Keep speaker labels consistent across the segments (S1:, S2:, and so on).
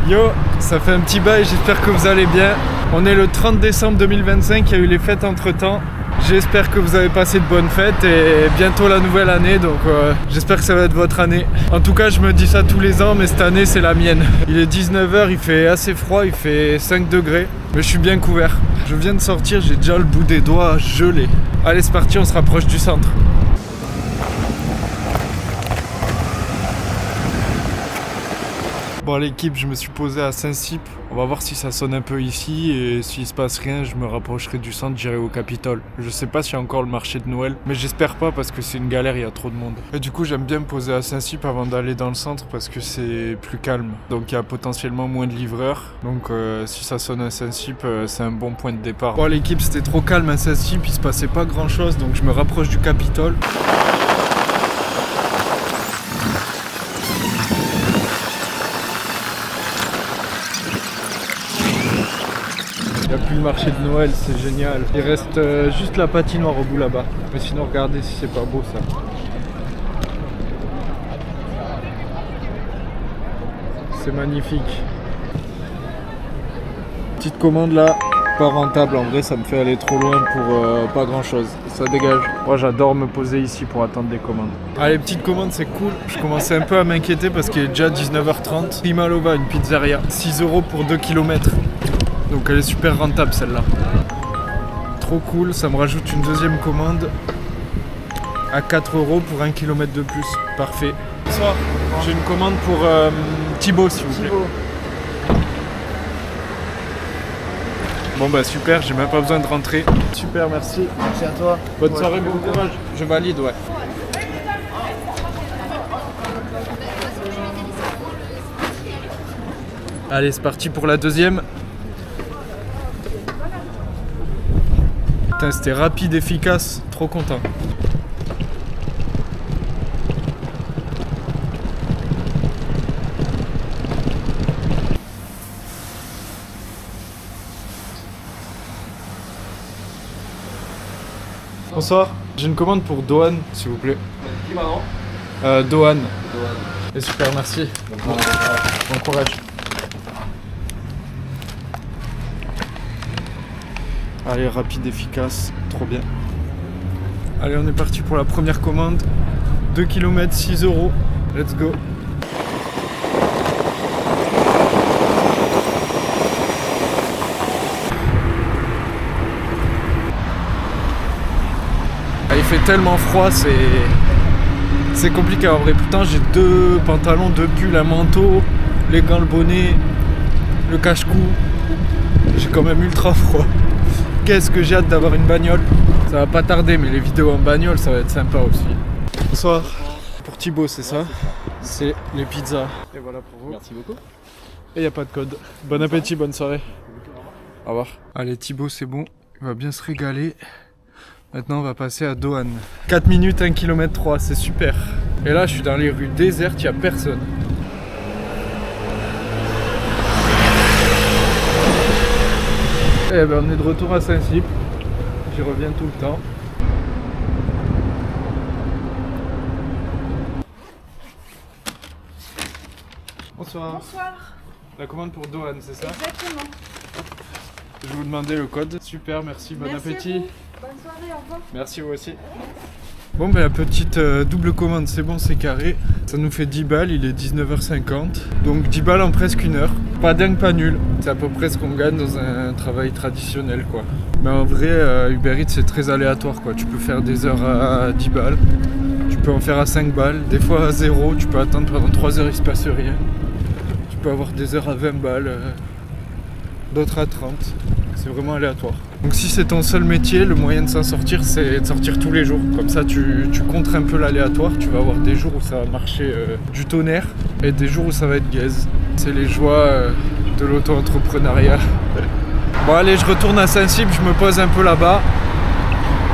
S1: Yo, ça fait un petit bail, j'espère que vous allez bien. On est le 30 décembre 2025, il y a eu les fêtes entre temps. J'espère que vous avez passé de bonnes fêtes et bientôt la nouvelle année, donc j'espère que ça va être votre année. En tout cas, je me dis ça tous les ans, mais cette année c'est la mienne. Il est 19 h, il fait assez froid, il fait 5 degrés, mais je suis bien couvert. Je viens de sortir, j'ai déjà le bout des doigts gelé. Allez, c'est parti, on se rapproche du centre. Bon, l'équipe, je me suis posé à Saint-Cyp. On va voir si ça sonne un peu ici et s'il se passe rien, je me rapprocherai du centre, j'irai au Capitole. Je sais pas s'il y a encore le marché de Noël, mais j'espère pas parce que c'est une galère, il y a trop de monde. Et du coup, j'aime bien me poser à Saint-Cyp avant d'aller dans le centre parce que c'est plus calme. Donc il y a potentiellement moins de livreurs. Donc si ça sonne à Saint-Cyp, c'est un bon point de départ. Bon, l'équipe, c'était trop calme à Saint-Cyp, il se passait pas grand chose, donc je me rapproche du Capitole. Il n'y a plus le marché de Noël, c'est génial. Il reste juste la patinoire au bout là-bas. Mais sinon, regardez si c'est pas beau ça. C'est magnifique. Petite commande là, pas rentable. En vrai, ça me fait aller trop loin pour pas grand-chose. Ça dégage. Moi, j'adore me poser ici pour attendre des commandes. Allez, petite commande, c'est cool. Je commençais un peu à m'inquiéter parce qu'il est déjà 19 h 30. Primalova, une pizzeria. 6 € pour 2 km. Donc elle est super rentable celle-là. Trop cool, ça me rajoute une deuxième commande à 4 € pour 1 km de plus. Parfait. Bonsoir, j'ai une commande pour Thibaut s'il vous plaît. Bon bah super, j'ai même pas besoin de rentrer. Super, merci.
S2: Merci à toi.
S1: Bonne soirée, bon courage. Je valide, ouais. Allez, c'est parti pour la deuxième. Putain, c'était rapide, efficace, trop content. Bonsoir, j'ai une commande pour Dohan, s'il vous plaît.
S2: Qui pardon
S1: Dohan.
S2: Dohan.
S1: Et super, merci. Bon courage. Allez, rapide, efficace, trop bien. Allez, on est parti pour la première commande. 2 km, 6 €. Let's go. Il fait tellement froid, c'est compliqué en vrai. Putain, j'ai 2 pantalons, 2 pulls, un manteau, les gants, le bonnet, le cache-cou. J'ai quand même ultra froid. Qu'est-ce que j'ai hâte d'avoir une bagnole. Ça va pas tarder, mais les vidéos en bagnole, ça va être sympa aussi. Bonsoir. Pour Thibaut, c'est ça? C'est les pizzas. Et voilà pour vous.
S2: Merci beaucoup.
S1: Et y a pas de code. Bon appétit, bonne soirée. Au revoir. Allez, Thibaut, c'est bon. Il va bien se régaler. Maintenant, on va passer à Dohan. 4 minutes, 1 km 3, c'est super. Et là, je suis dans les rues désertes, il n'y a personne. Eh ben, on est de retour à Saint-Cyp. J'y reviens tout le temps. Bonsoir.
S3: Bonsoir.
S1: La commande pour Dohan, c'est ça?
S3: Exactement.
S1: Je vais vous demander le code. Super, merci, bon
S3: Merci
S1: appétit.
S3: à vous. Bonne soirée, au revoir.
S1: Merci vous aussi. Bon ben la petite double commande, c'est bon, c'est carré. Ça nous fait 10 balles, il est 19 h 50. Donc 10 balles en presque 1 heure. Pas dingue, pas nul. C'est à peu près ce qu'on gagne dans un travail traditionnel quoi. Mais en vrai, Uber Eats c'est très aléatoire quoi. Tu peux faire des heures à 10 balles. Tu peux en faire à 5 balles. Des fois à 0, tu peux attendre pendant 3 heures, il se passe rien. Tu peux avoir des heures à 20 balles. D'autres à 30. C'est vraiment aléatoire. Donc si c'est ton seul métier, le moyen de s'en sortir, c'est de sortir tous les jours. Comme ça, tu contres un peu l'aléatoire. Tu vas avoir des jours où ça va marcher du tonnerre et des jours où ça va être gaze. C'est les joies de l'auto-entrepreneuriat. Bon allez, je retourne à Saint-Cyp, je me pose un peu là-bas.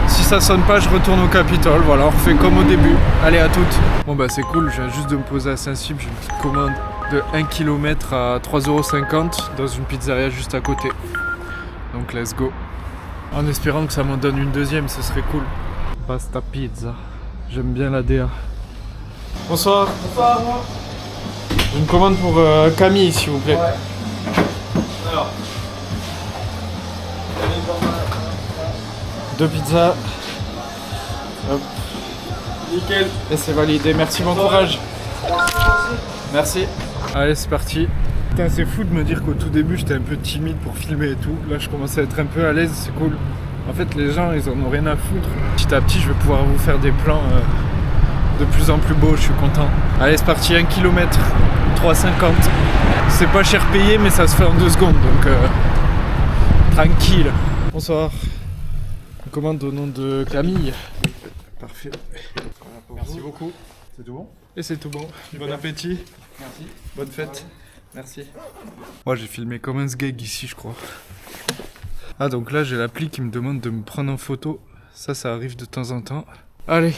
S1: Si ça sonne pas, je retourne au Capitole. Voilà, on refait comme au début. Allez, à toutes. Bon bah c'est cool, je viens juste de me poser à Saint-Cyp. J'ai une petite commande de 1 km à 3,50 € dans une pizzeria juste à côté. Donc let's go. En espérant que ça m'en donne une deuxième, ce serait cool. Pasta pizza. J'aime bien la DA. Bonsoir.
S2: Bonsoir.
S1: Une commande pour Camille, s'il vous plaît.
S2: Ouais. Alors.
S1: 2 pizzas. Hop.
S2: Nickel.
S1: Et c'est validé. Merci, bon courage. Merci. Allez, c'est parti. Putain, c'est fou de me dire qu'au tout début j'étais un peu timide pour filmer et tout. Là, je commence à être un peu à l'aise, c'est cool. En fait, les gens, ils en ont rien à foutre. Petit à petit, je vais pouvoir vous faire des plans de plus en plus beaux, je suis content. Allez, c'est parti, 1 km, 3,50. C'est pas cher payé, mais ça se fait en 2 secondes, donc tranquille. Bonsoir. Une commande au nom de Camille. Parfait. Merci beaucoup.
S2: C'est tout bon?
S1: Et c'est tout bon. Bon appétit.
S2: Merci.
S1: Bonne fête. Merci. Moi j'ai filmé comme un sgeg ici, je crois. Ah, donc là j'ai l'appli qui me demande de me prendre en photo. Ça arrive de temps en temps. Allez.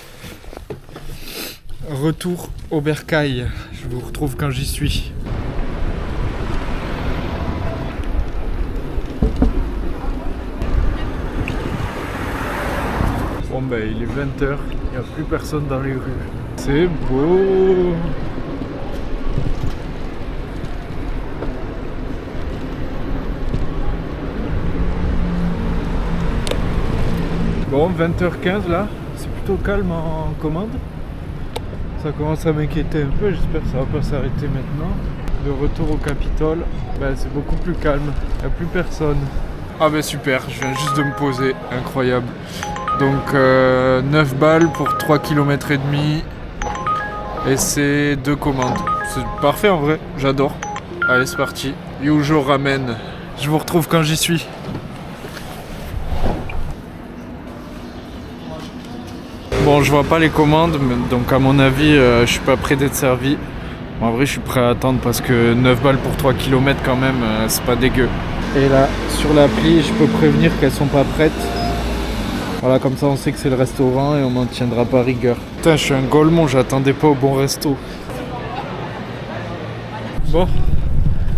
S1: Retour au bercail. Je vous retrouve quand j'y suis. Bon bah il est 20h, il n'y a plus personne dans les rues. C'est beau. Bon, 20h15 là, c'est plutôt calme en commande. Ça commence à m'inquiéter un peu, j'espère que ça va pas s'arrêter maintenant. De retour au Capitole, bah, c'est beaucoup plus calme, il n'y a plus personne. Ah bah super, je viens juste de me poser, incroyable. Donc 9 balles pour 3 km et demi. Et c'est 2 commandes. C'est parfait en vrai, j'adore. Allez, c'est parti. Yujo Ramen. Je vous retrouve quand j'y suis. Bon, je vois pas les commandes, donc à mon avis, je suis pas prêt d'être servi. En vrai, je suis prêt à attendre parce que 9 balles pour 3 km quand même, c'est pas dégueu. Et là, sur l'appli, je peux prévenir qu'elles sont pas prêtes. Voilà, comme ça on sait que c'est le restaurant et on m'en tiendra pas rigueur. Putain, je suis un golemon, j'attendais pas au bon resto. Bon,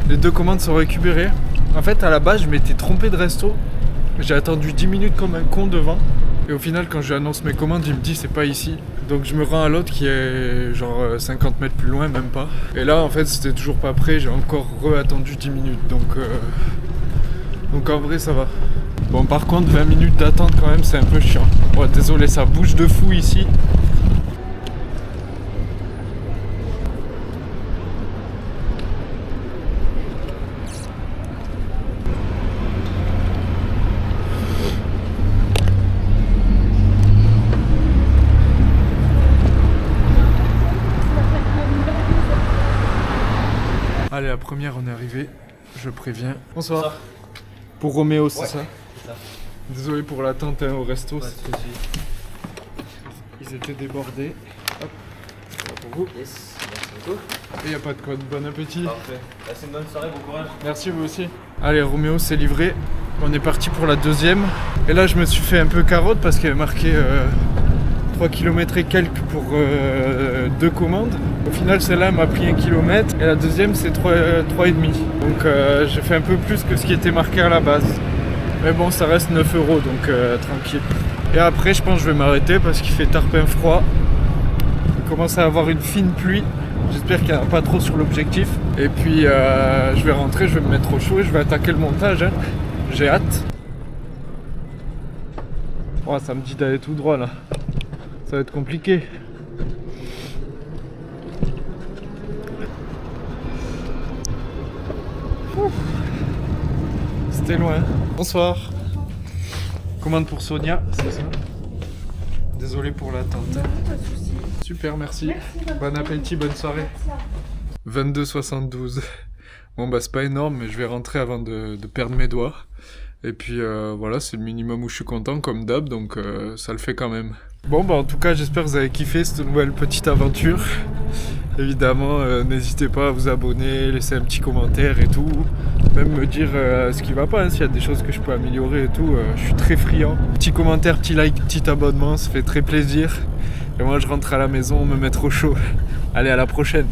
S1: les 2 commandes sont récupérées. En fait, à la base, je m'étais trompé de resto. J'ai attendu 10 minutes comme un con devant. Et au final, quand je lui annonce mes commandes, il me dit c'est pas ici. Donc je me rends à l'autre qui est genre 50 mètres plus loin, même pas. Et là, en fait, c'était toujours pas prêt. J'ai encore attendu 10 minutes. Donc en vrai, ça va. Bon, par contre, 20 minutes d'attente quand même, c'est un peu chiant. Bon, désolé, ça bouge de fou ici. Allez, la première, on est arrivé. Je préviens. Bonsoir. Pour Roméo, c'est ça?
S2: C'est ça.
S1: Désolé pour l'attente au resto.
S2: Pas de soucis.
S1: Ils étaient débordés. Hop. Ça pour vous.
S2: Yes, merci beaucoup.
S1: Et il n'y a pas de code. Bon appétit.
S2: Parfait. Passez une bonne soirée, bon courage.
S1: Merci, vous aussi. Allez, Roméo, c'est livré. On est parti pour la deuxième. Et là, je me suis fait un peu carotte parce qu'il y avait marqué 3 km et quelques pour 2 commandes. Au final, celle-là m'a pris 1 km et la deuxième, c'est 3,5. Donc, j'ai fait un peu plus que ce qui était marqué à la base. Mais bon, ça reste 9 €, donc tranquille. Et après, je pense que je vais m'arrêter parce qu'il fait tarpin froid. Il commence à avoir une fine pluie. J'espère qu'il n'y en a pas trop sur l'objectif. Et puis, je vais rentrer, je vais me mettre au chaud et je vais attaquer le montage. Hein. J'ai hâte. Oh, ça me dit d'aller tout droit là. Ça va être compliqué. Ouf. C'était loin. Bonsoir. Commande pour Sonia, c'est ça? Désolé pour l'attente.
S3: Pas de soucis.
S1: Super, merci.
S3: Merci,
S1: Bon appétit, bonne soirée. 22,72. Bon bah c'est pas énorme, mais je vais rentrer avant de perdre mes doigts. Et puis voilà, c'est le minimum où je suis content comme d'hab, donc ça le fait quand même. Bon bah en tout cas, j'espère que vous avez kiffé cette nouvelle petite aventure. Évidemment, n'hésitez pas à vous abonner, laisser un petit commentaire et tout. Même me dire ce qui va pas, hein, s'il y a des choses que je peux améliorer et tout. Je suis très friand. Petit commentaire, petit like, petit abonnement, ça fait très plaisir. Et moi je rentre à la maison, me mettre au chaud. Allez, à la prochaine.